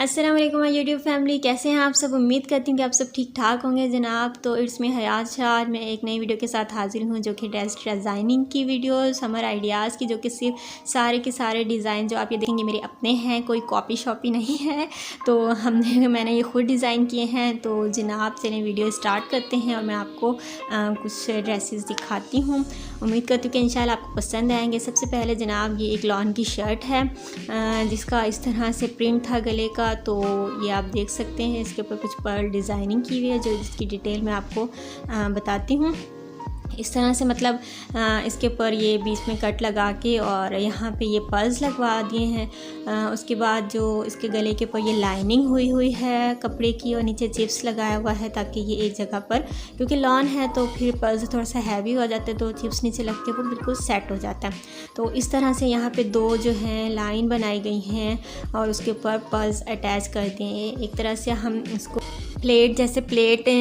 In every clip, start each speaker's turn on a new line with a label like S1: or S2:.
S1: अस्सलाम वालेकुम YouTube family, कैसे हैं आप सब। उम्मीद करती हूँ कि आप सब ठीक ठाक होंगे जनाब। तो इट्स मी हयात शाह, मैं एक नई वीडियो के साथ हाजिर हूँ जो कि ड्रेस डिज़ाइनिंग की वीडियो, समर आइडियाज़ की, जो कि सिर्फ सारे के सारे डिज़ाइन जो आप ये देखेंगे मेरे अपने हैं, कोई कॉपी शॉपी नहीं है। तो मैंने ये ख़ुद डिज़ाइन किए हैं। तो जनाब चलें वीडियो स्टार्ट करते हैं और मैं आपको कुछ ड्रेसेस दिखाती हूँ। उम्मीद करती हूँ कि इंशाल्लाह आपको पसंद आएंगे। सबसे पहले जनाब ये एक लॉन की शर्ट है जिसका इस तरह से प्रिंट था गले का। तो ये आप देख सकते हैं, इसके ऊपर कुछ पर्ल डिज़ाइनिंग की हुई है जो जिसकी डिटेल मैं आपको बताती हूँ। इस तरह से मतलब इसके ऊपर ये बीच में कट लगा के और यहाँ पे ये पर्ल्स लगवा दिए हैं। उसके बाद जो इसके गले के ऊपर ये लाइनिंग हुई है कपड़े की और नीचे चिप्स लगाया हुआ है ताकि ये एक जगह पर, क्योंकि लॉन है तो फिर पर्ल्स थोड़ा सा हैवी हो जाते हैं तो चिप्स नीचे लग के वो बिल्कुल सेट हो जाता है। तो इस तरह से यहाँ पर दो जो हैं लाइन बनाई गई हैं और उसके ऊपर पर्ल्स अटैच कर दिए। एक तरह से हम इसको प्लेट जैसे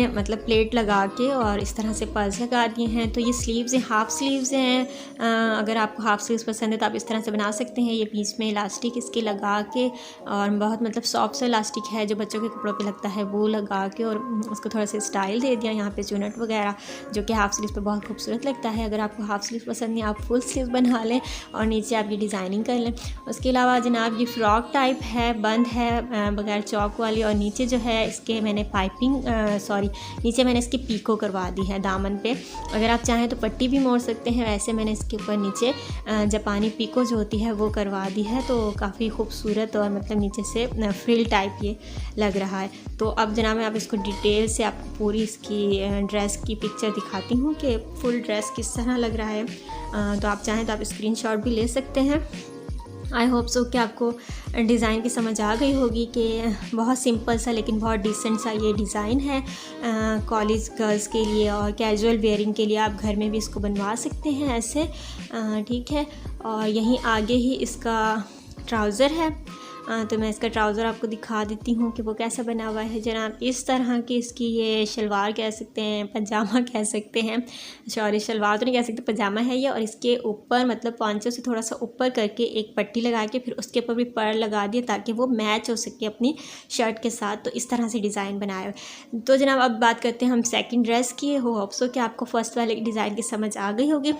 S1: मतलब प्लेट लगा के और इस तरह से पर्ल्स लगा दिए हैं। तो ये स्लीव्स हैं, हाफ़ स्लीव्स हैं। अगर आपको हाफ़ स्लीव्स पसंद है तो आप इस तरह से बना सकते हैं। ये बीच में इलास्टिक इसके लगा के और बहुत मतलब सॉफ्ट सा इलास्टिक है जो बच्चों के कपड़ों पे लगता है, वो लगा के और उसको थोड़ा सा स्टाइल दे दिया। यहाँ पे चुनट वगैरह जो कि हाफ़ स्लीव्स पे बहुत खूबसूरत लगता है। अगर आपको हाफ़ स्लीव्स पसंद नहीं, आप फुल स्लीव बना लें और नीचे आप ये डिज़ाइनिंग कर लें। उसके अलावा जनाब ये फ़्रॉक टाइप है, बंद है बगैर चौक वाली, और नीचे जो है इसके मैंने नीचे मैंने इसकी पीको करवा दी है दामन पे। अगर आप चाहें तो पट्टी भी मोड़ सकते हैं, वैसे मैंने इसके ऊपर नीचे जापानी पीको जो होती है वो करवा दी है। तो काफ़ी खूबसूरत और मतलब नीचे से फ्रिल टाइप ये लग रहा है। तो अब जनाब मैं आप इसको डिटेल से आपको पूरी इसकी ड्रेस की पिक्चर दिखाती हूँ कि फुल ड्रेस किस तरह लग रहा है। तो आप चाहें तो आप स्क्रीनशॉट भी ले सकते हैं। आई होप सो कि आपको डिज़ाइन की समझ आ गई होगी कि बहुत सिंपल सा लेकिन बहुत डिसेंट सा ये डिज़ाइन है। कॉलेज गर्ल्स के लिए और कैजुअल वेयरिंग के लिए आप घर में भी इसको बनवा सकते हैं ऐसे, ठीक है। और यहीं आगे ही इसका ट्राउज़र है। तो मैं इसका ट्राउज़र आपको दिखा देती हूँ कि वो कैसा बना हुआ है जनाब। इस तरह की इसकी ये शलवार कह सकते हैं, पजामा कह सकते हैं, सॉरी शलवार तो नहीं कह सकते, पजामा है ये। और इसके ऊपर मतलब पांचों से थोड़ा सा ऊपर करके एक पट्टी लगा के फिर उसके ऊपर भी पर्ल लगा दिए ताकि वो मैच हो सके अपनी शर्ट के साथ। तो इस तरह से डिज़ाइन बनाया है। तो जनाब अब बात करते हैं हम सेकेंड ड्रेस की। होप सो कि आपको फ़र्स्ट वाले डिज़ाइन की समझ आ गई होगी।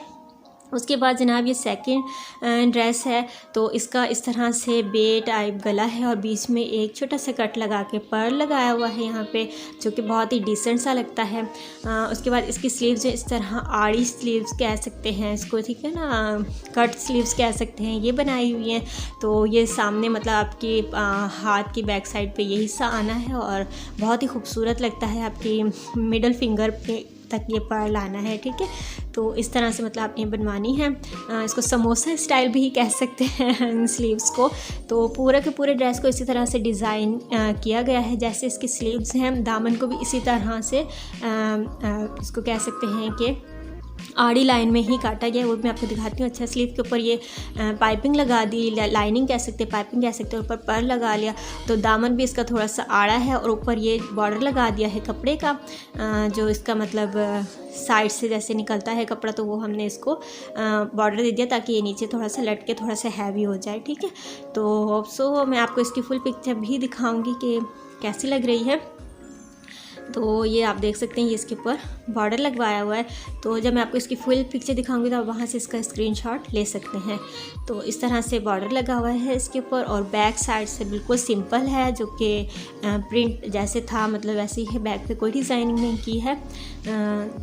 S1: उसके बाद जनाब ये सेकंड ड्रेस है। तो इसका इस तरह से बे टाइप गला है और बीच में एक छोटा सा कट लगा के पर्ल लगाया हुआ है यहाँ पे, जो कि बहुत ही डिसेंट सा लगता है। उसके बाद इसकी स्लीव्स जो इस तरह आड़ी स्लीव्स कह सकते हैं इसको, ठीक है ना, कट स्लीव्स कह सकते हैं, ये बनाई हुई हैं। तो ये सामने मतलब आपकी हाथ की बैक साइड पे ये हिस्सा आना है और बहुत ही खूबसूरत लगता है। आपकी मिडल फिंगर पे तक ये पर्ल आना है, ठीक है। तो इस तरह से मतलब आपने बनवानी है। इसको समोसा स्टाइल भी कह सकते हैं स्लीव्स को। तो पूरे के पूरे ड्रेस को इसी तरह से डिज़ाइन किया गया है जैसे इसकी स्लीव्स हैं। दामन को भी इसी तरह से इसको कह सकते हैं कि आड़ी लाइन में ही काटा गया, वो मैं आपको दिखाती हूँ। अच्छा, स्लीव के ऊपर ये पाइपिंग लगा दी, लाइनिंग कह सकते हैं, पाइपिंग कह सकते हैं, ऊपर पर्ल लगा लिया। तो दामन भी इसका थोड़ा सा आड़ा है और ऊपर ये बॉर्डर लगा दिया है कपड़े का, जो इसका मतलब साइड से जैसे निकलता है कपड़ा, तो वो हमने इसको बॉर्डर दे दिया ताकि ये नीचे थोड़ा सा लटके थोड़ा सा हैवी हो जाए, ठीक है। तो होप सो मैं आपको इसकी फुल पिक्चर भी दिखाऊँगी कि कैसी लग रही है। तो ये आप देख सकते हैं, ये इसके ऊपर बॉर्डर लगवाया हुआ है। तो जब मैं आपको इसकी फुल पिक्चर दिखाऊंगी तो आप वहाँ से इसका स्क्रीनशॉट ले सकते हैं। तो इस तरह से बॉर्डर लगा हुआ है इसके ऊपर और बैक साइड से बिल्कुल सिंपल है, जो कि प्रिंट जैसे था मतलब वैसे ही है, बैक पे कोई डिज़ाइनिंग नहीं की है।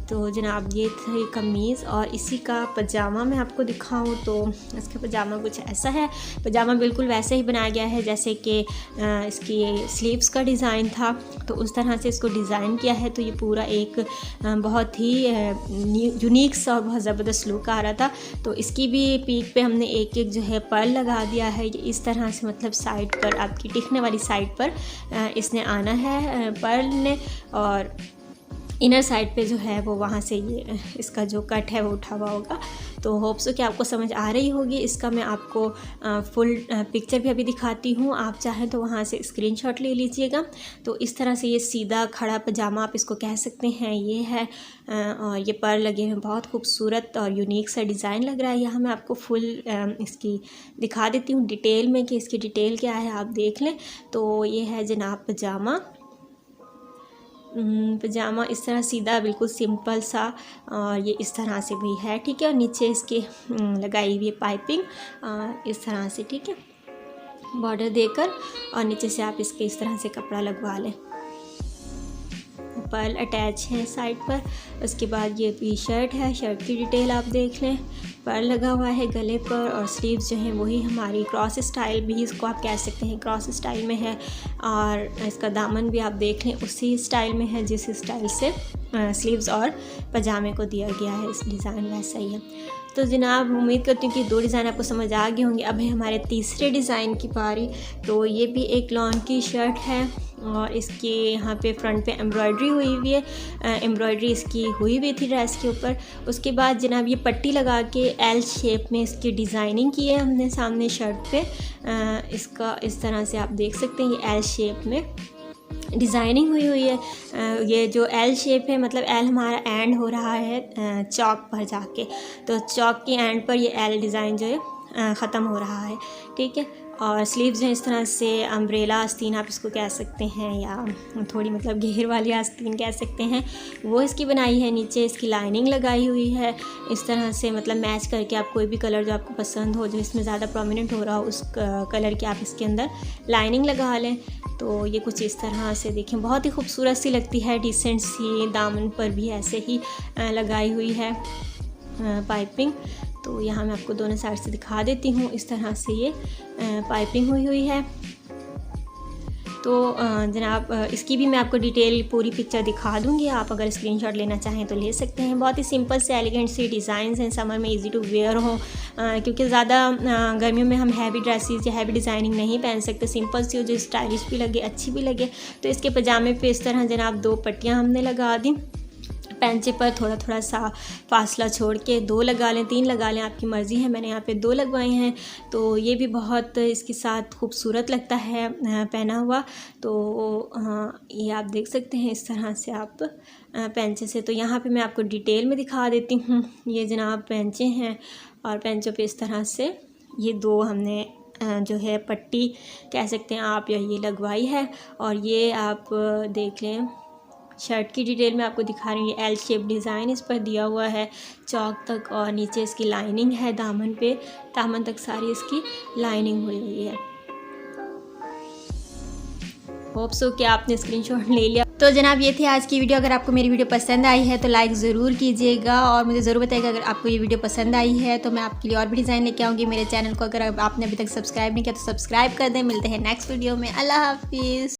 S1: तो जनाब ये थी कमीज़ और इसी का पजामा मैं आपको दिखाऊँ तो इसका पजामा कुछ ऐसा है। पजामा बिल्कुल वैसे ही बनाया गया है जैसे कि इसकी स्लीव्स का डिज़ाइन था, तो उस तरह से इसको डिज़ाइन किया है। तो ये पूरा एक बहुत ही यूनिक सा और बहुत ज़बरदस्त लुक आ रहा था। तो इसकी भी पीक पे हमने एक एक जो है पर्ल लगा दिया है। ये इस तरह से मतलब साइड पर आपकी टिकने वाली साइड पर इसने आना है पर्ल ने, और इनर साइड पे जो है वो वहाँ से ये इसका जो कट है वो उठा हुआ होगा। तो होप सो कि आपको समझ आ रही होगी। इसका मैं आपको फुल पिक्चर भी अभी दिखाती हूँ, आप चाहें तो वहाँ से स्क्रीनशॉट ले लीजिएगा। तो इस तरह से ये सीधा खड़ा पजामा आप इसको कह सकते हैं, ये है। और ये पर लगे हुए बहुत खूबसूरत और यूनिक सा डिज़ाइन लग रहा है। यहाँ मैं आपको फुल इसकी दिखा देती हूँ डिटेल में कि इसकी डिटेल क्या है, आप देख लें। तो ये है जनाब पजामा। पजामा इस तरह सीधा बिल्कुल सिंपल सा, और ये इस तरह से भी है, ठीक है। और नीचे इसके लगाई हुई पाइपिंग इस तरह से, ठीक है, बॉर्डर देकर, और नीचे से आप इसके इस तरह से कपड़ा लगवा लें। पर्ल अटैच है साइड पर। उसके बाद ये भी शर्ट है, शर्ट की डिटेल आप देख लें। पर्ल लगा हुआ है गले पर, और स्लीव्स जो हैं वही हमारी क्रॉस स्टाइल भी इसको आप कह सकते हैं, क्रॉस स्टाइल में है। और इसका दामन भी आप देख लें उसी स्टाइल में है जिस स्टाइल से स्लीव्स और पजामे को दिया गया है, इस डिज़ाइन वैसा ही है। तो जनाब उम्मीद करती हूँ कि 2 डिज़ाइन आपको समझ आ गए होंगे। अब है हमारे तीसरे डिज़ाइन की बारी। तो ये भी एक लॉन की शर्ट है, और इसके यहाँ पे फ्रंट पे एम्ब्रॉयडरी हुई हुई है। एम्ब्रॉयडरी इसकी हुई हुई थी ड्रेस के ऊपर। उसके बाद जनाब ये पट्टी लगा के एल शेप में इसकी डिज़ाइनिंग की है हमने सामने शर्ट पे। इसका इस तरह से आप देख सकते हैं, ये एल शेप में डिज़ाइनिंग हुई है। ये जो एल शेप है, मतलब एल हमारा एंड हो रहा है चौक पर जाके, तो चौक के एंड पर ये एल डिज़ाइन जो है ख़त्म हो रहा है, ठीक है। और स्लीव्स जो इस तरह से अम्ब्रेला आस्तीन आप इसको कह सकते हैं, या थोड़ी मतलब घेर वाली आस्तीन कह सकते हैं, वो इसकी बनाई है। नीचे इसकी लाइनिंग लगाई हुई है इस तरह से, मतलब मैच करके आप कोई भी कलर जो आपको पसंद हो, जो इसमें ज़्यादा प्रोमिनेंट हो रहा हो, उस कलर की आप इसके अंदर लाइनिंग लगा लें। तो ये कुछ इस तरह से देखें, बहुत ही खूबसूरत सी लगती है, डिसेंट सी। दामन पर भी ऐसे ही लगाई हुई है पाइपिंग। तो यहाँ मैं आपको दोनों साइड से दिखा देती हूँ, इस तरह से ये पाइपिंग हुई है। तो जनाब इसकी भी मैं आपको डिटेल पूरी पिक्चर दिखा दूँगी, आप अगर स्क्रीनशॉट लेना चाहें तो ले सकते हैं। बहुत ही सिंपल से एलिगेंट सी डिज़ाइंस हैं, समर में इजी टू वेयर हो, क्योंकि ज़्यादा गर्मियों में हम हैवी ड्रेसेस या हैवी डिज़ाइनिंग नहीं पहन सकते। सिंपल सी हो जो स्टाइलिश भी लगे, अच्छी भी लगे। तो इसके पजामे पे इस तरह जनाब 2 पट्टियाँ हमने लगा दी। पैंचे पर थोड़ा थोड़ा सा फासला छोड़ के 2 लगा लें, 3 लगा लें, आपकी मर्ज़ी है। मैंने यहाँ पे 2 लगवाए हैं। तो ये भी बहुत इसके साथ खूबसूरत लगता है पहना हुआ। तो ये आप देख सकते हैं इस तरह से आप पैंचे से। तो यहाँ पे मैं आपको डिटेल में दिखा देती हूँ। ये जनाब पैंचे हैं, और पैंचों पे इस तरह से ये 2 हमने जो है पट्टी कह सकते हैं आप, या ये लगवाई है। और ये आप देख लें, शर्ट की डिटेल में आपको दिखा रही हूँ। ये एल शेप डिज़ाइन इस पर दिया हुआ है चौक तक, और नीचे इसकी लाइनिंग है दामन पे, दामन तक सारी इसकी लाइनिंग हुई हुई है। होप सो कि आपने स्क्रीनशॉट ले लिया। तो जनाब ये थी आज की वीडियो। अगर आपको मेरी वीडियो पसंद आई है तो लाइक ज़रूर कीजिएगा, और मुझे ज़रूर बताइएगा अगर आपको ये वीडियो पसंद आई है, तो मैं आपके लिए और भी डिज़ाइन लेके आऊँगी। मेरे चैनल को अगर आपने अभी तक सब्सक्राइब नहीं किया तो सब्सक्राइब कर दें। मिलते हैं नेक्स्ट वीडियो में। अल्लाह हाफिज़।